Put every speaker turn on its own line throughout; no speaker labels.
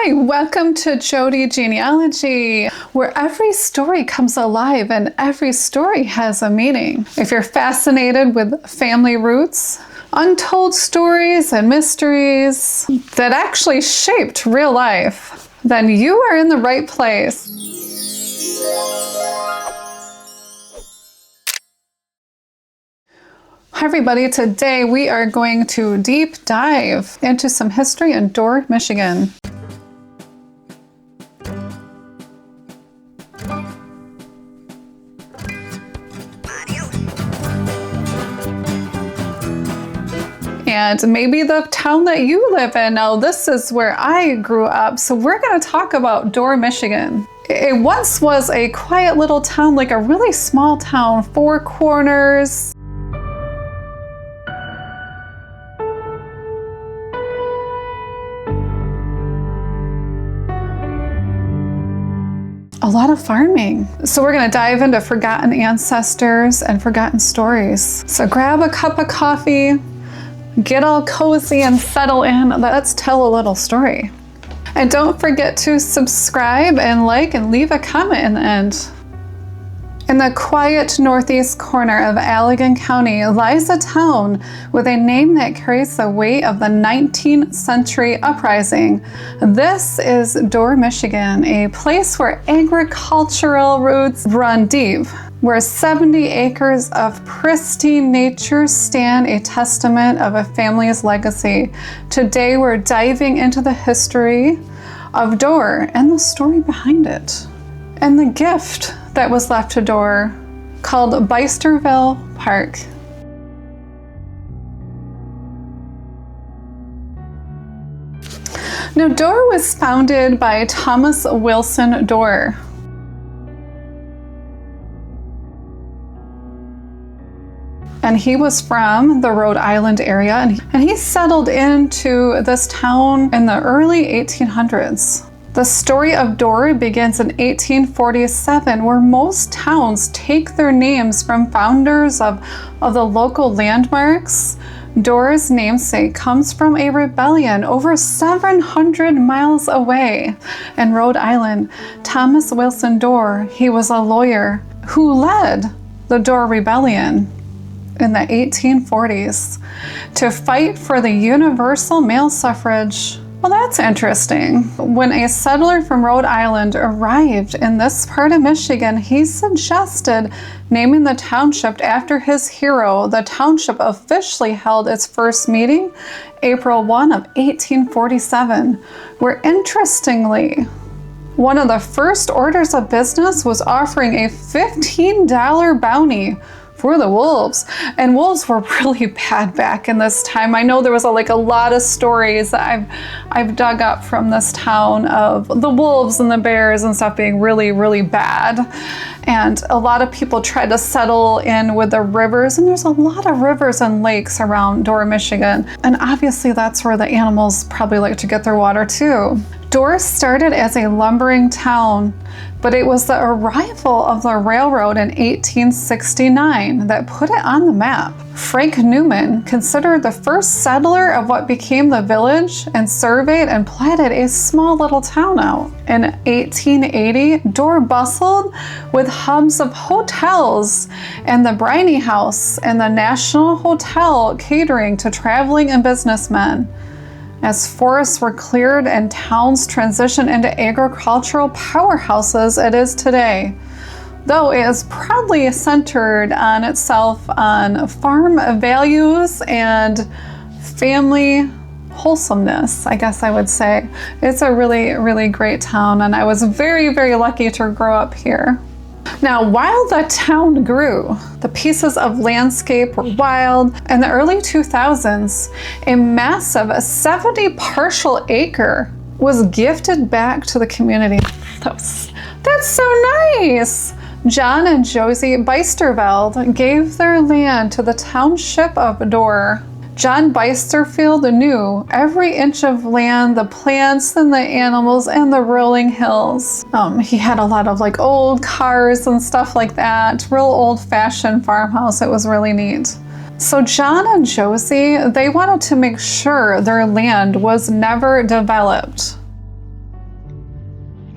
Hi, welcome to Jody Genealogy, where every story comes alive and every story has a meaning. If you're fascinated with family roots, untold stories and mysteries that actually shaped real life, then you are in the right place. Hi everybody, today we are going to deep dive into some history in Dorr, Michigan. And maybe the town that you live in. Now, this is where I grew up, so we're going to talk about Dorr, Michigan. It once was a quiet little town, like a really small town, 4 corners. A lot of farming. So we're going to dive into forgotten ancestors and forgotten stories. So grab a cup of coffee, get all cozy and settle in. Let's tell a little story. And don't forget to subscribe and like and leave a comment in the end. In the quiet northeast corner of Allegan County lies a town with a name that carries the weight of the 19th century uprising. This is Dorr, Michigan, a place where agricultural roots run deep, where 70 acres of pristine nature stand a testament of a family's legacy. Today we're diving into the history of Dorr and the story behind it, and the gift that was left to Dorr, called Bysterveld Park. Now, Dorr was founded by Thomas Wilson Dorr. And he was from the Rhode Island area, and he settled into this town in the early 1800s. The story of Dorr begins in 1847, where most towns take their names from founders of the local landmarks. Dorr's namesake comes from a rebellion over 700 miles away in Rhode Island. Thomas Wilson Dorr, he was a lawyer who led the Dorr Rebellion in the 1840s to fight for the universal male suffrage. Well, that's interesting. When a settler from Rhode Island arrived in this part of Michigan, he suggested naming the township after his hero. The township officially held its first meeting April 1 of 1847, where interestingly, one of the first orders of business was offering a $15 bounty for the wolves. And wolves were really bad back in this time. I know there was a lot of stories that I've dug up from this town of the wolves and the bears and stuff being really, really bad. And a lot of people tried to settle in with the rivers, and there's a lot of rivers and lakes around Dorr, Michigan. And obviously that's where the animals probably like to get their water too. Dorr started as a lumbering town, but it was the arrival of the railroad in 1869 that put it on the map. Frank Neuman, considered the first settler of what became the village, and surveyed and platted a small little town out. In 1880, Dorr bustled with hubs of hotels and the Birney House and the National Hotel catering to traveling and businessmen. As forests were cleared and towns transitioned into agricultural powerhouses it is today, though it is proudly centered on itself on farm values and family wholesomeness, I guess I would say. It's a really, really great town, and I was very, very lucky to grow up here. Now, while the town grew, the pieces of landscape were wild. In the early 2000s, a massive 70 partial acre was gifted back to the community. That's so nice! John and Josie Bysterveld gave their land to the Township of Dorr. John Bysterveld knew every inch of land, the plants and the animals and the rolling hills. He had a lot of old cars and stuff like that, real old-fashioned farmhouse. It was really neat. So John and Josie, they wanted to make sure their land was never developed.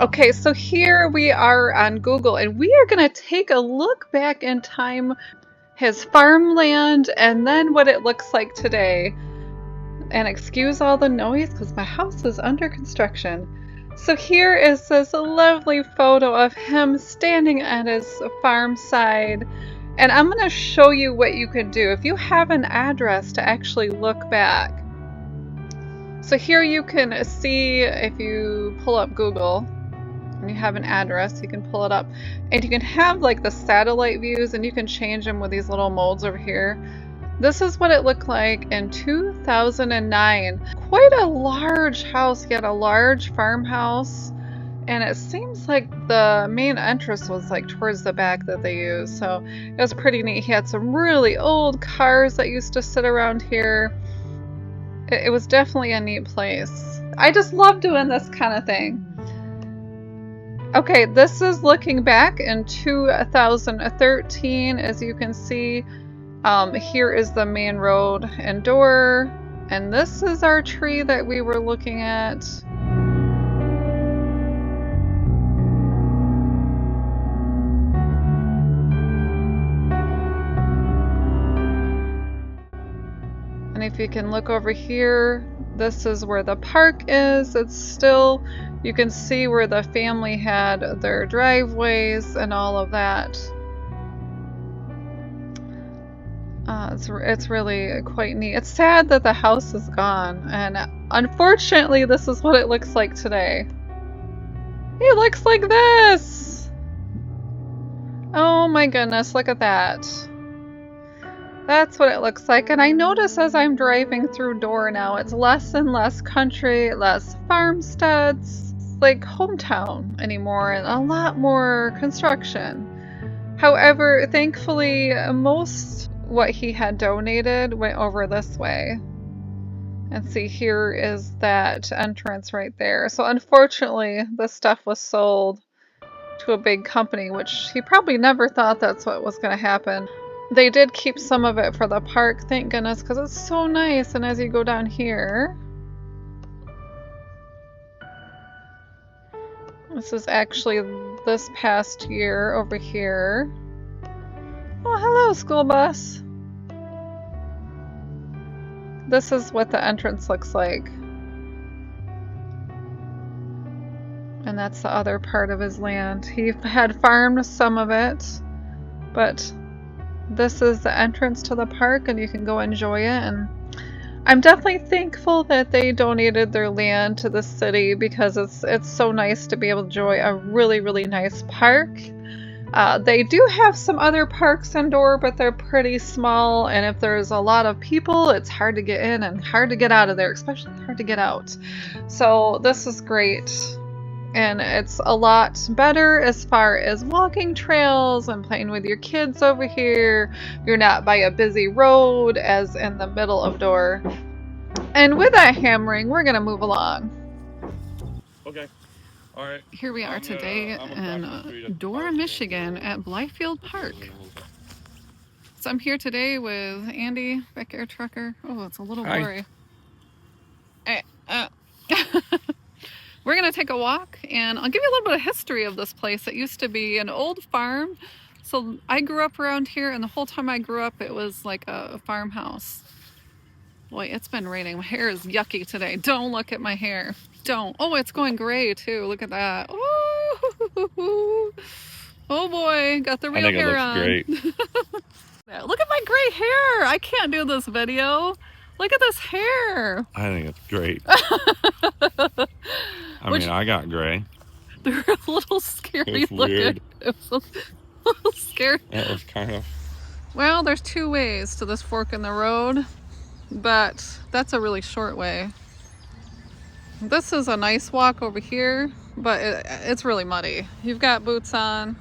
Okay, so here we are on Google, and we are going to take a look back in time, his farmland, and then what it looks like today. And excuse all the noise because my house is under construction. So here is this lovely photo of him standing at his farm side. And I'm going to show you what you can do if you have an address to actually look back. So here you can see, if you pull up Google and you have an address, you can pull it up. And you can have like the satellite views, and you can change them with these little modes over here. This is what it looked like in 2009. Quite a large house. He had a large farmhouse, and it seems like the main entrance was like towards the back that they used. So it was pretty neat. He had some really old cars that used to sit around here. It was definitely a neat place. I just love doing this kind of thing. Okay, this is looking back in 2013, as you can see. Here is the main road in Dorr, and this is our tree that we were looking at. And if you can look over here, this is where the park is. It's still, you can see where the family had their driveways and all of that. It's really quite neat. It's sad that the house is gone, and unfortunately this is what it looks like today. It looks like this! Oh my goodness, look at that. That's what it looks like, and I notice as I'm driving through Dorr now, it's less and less country, less farmsteads, like hometown anymore, and a lot more construction. However, thankfully, most what he had donated went over this way. And see, here is that entrance right there. So unfortunately, this stuff was sold to a big company, which he probably never thought that's what was going to happen. They did keep some of it for the park, thank goodness, because it's so nice. And as you go down here, this is actually this past year over here. Oh, hello, school bus. This is what the entrance looks like. And that's the other part of his land. He had farmed some of it, but this is the entrance to the park, and you can go enjoy it. And I'm definitely thankful that they donated their land to the city, because it's so nice to be able to enjoy a really, really nice park. They do have some other parks in Dorr, but they're pretty small, and if there's a lot of people, it's hard to get in and hard to get out of there, especially hard to get out. So this is great, and it's a lot better as far as walking trails and playing with your kids over here. You're not by a busy road as in the middle of Dorr. And with that hammering, we're gonna move along.
Okay. All right.
Here we are today in Dorr, Michigan at Bysterveld Park. So I'm here today with Andy, backyard trucker. Oh, it's a little blurry. Hey, we're gonna take a walk, and I'll give you a little bit of history of this place. It used to be an old farm. So I grew up around here, and the whole time I grew up, it was like a farmhouse. Boy, it's been raining. My hair is yucky today. Don't look at my hair. Don't. Oh, it's going gray too. Look at that. Oh, oh boy, got the real hair on. I think it looks great. Look at my gray hair. I can't do this video. Look at this hair.
I think it's great. I mean, I got gray.
They're a little scary.
It's weird.
It was a little scary.
It was kind of.
Well, there's two ways to this fork in the road, but that's a really short way. This is a nice walk over here, but it's really muddy. You've got boots on.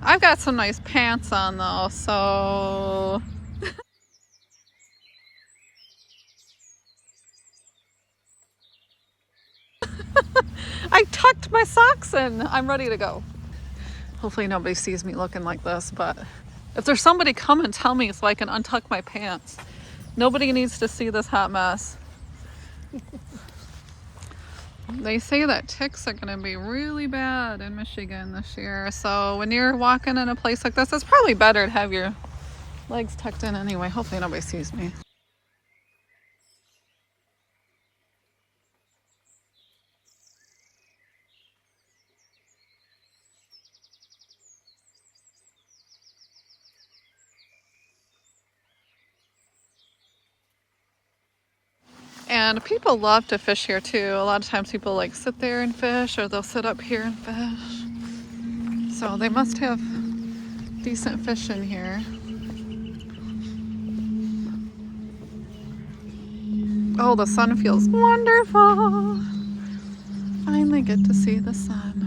I've got some nice pants on though, so... I tucked my socks in. I'm ready to go. Hopefully nobody sees me looking like this, but if there's somebody, come and tell me so I can untuck my pants. Nobody needs to see this hot mess. They say that ticks are going to be really bad in Michigan this year. So when you're walking in a place like this, it's probably better to have your legs tucked in anyway. Hopefully nobody sees me. And people love to fish here too. A lot of times people like sit there and fish, or they'll sit up here and fish. So they must have decent fish in here. Oh, the sun feels wonderful. Finally get to see the sun.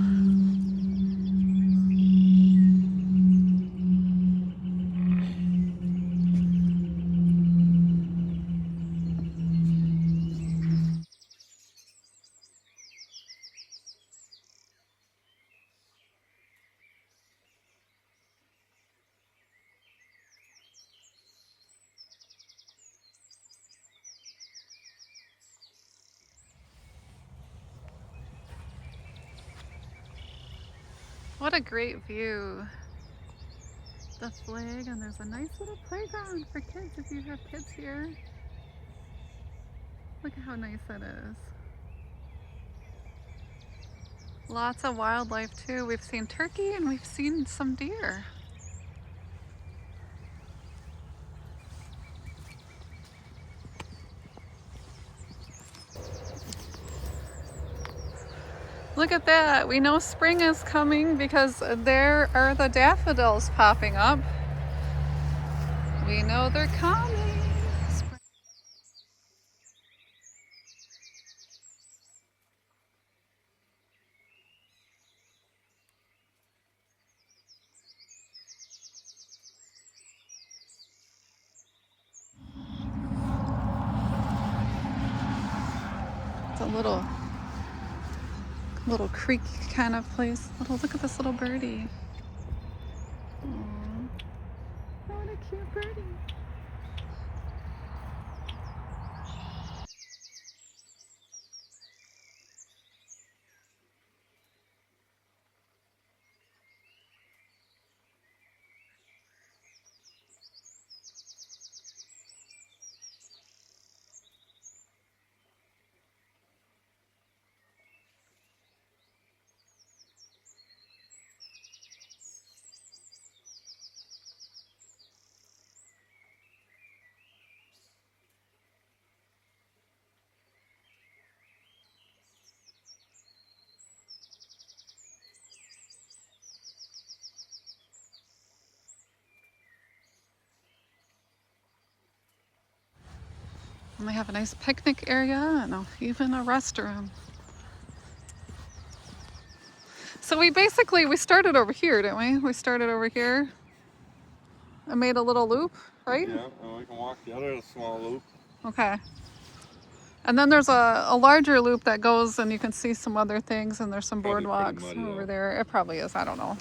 What a great view. The flag, and there's a nice little playground for kids if you have kids here. Look at how nice that is. Lots of wildlife too. We've seen turkey and we've seen some deer. Look at that. We know spring is coming because there are the daffodils popping up. We know they're coming. It's a little creek kind of place. Look at this little birdie. Aww. Oh, what a cute birdie. And they have a nice picnic area and even a restroom. So we started over here, didn't we? We started over here and made a little loop, right?
Yeah, and we can walk the other small loop.
Okay. And then there's a larger loop that goes, and you can see some other things, and there's some boardwalks over there. It probably is, I don't know.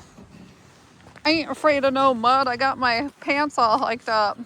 I ain't afraid of no mud. I got my pants all hiked up.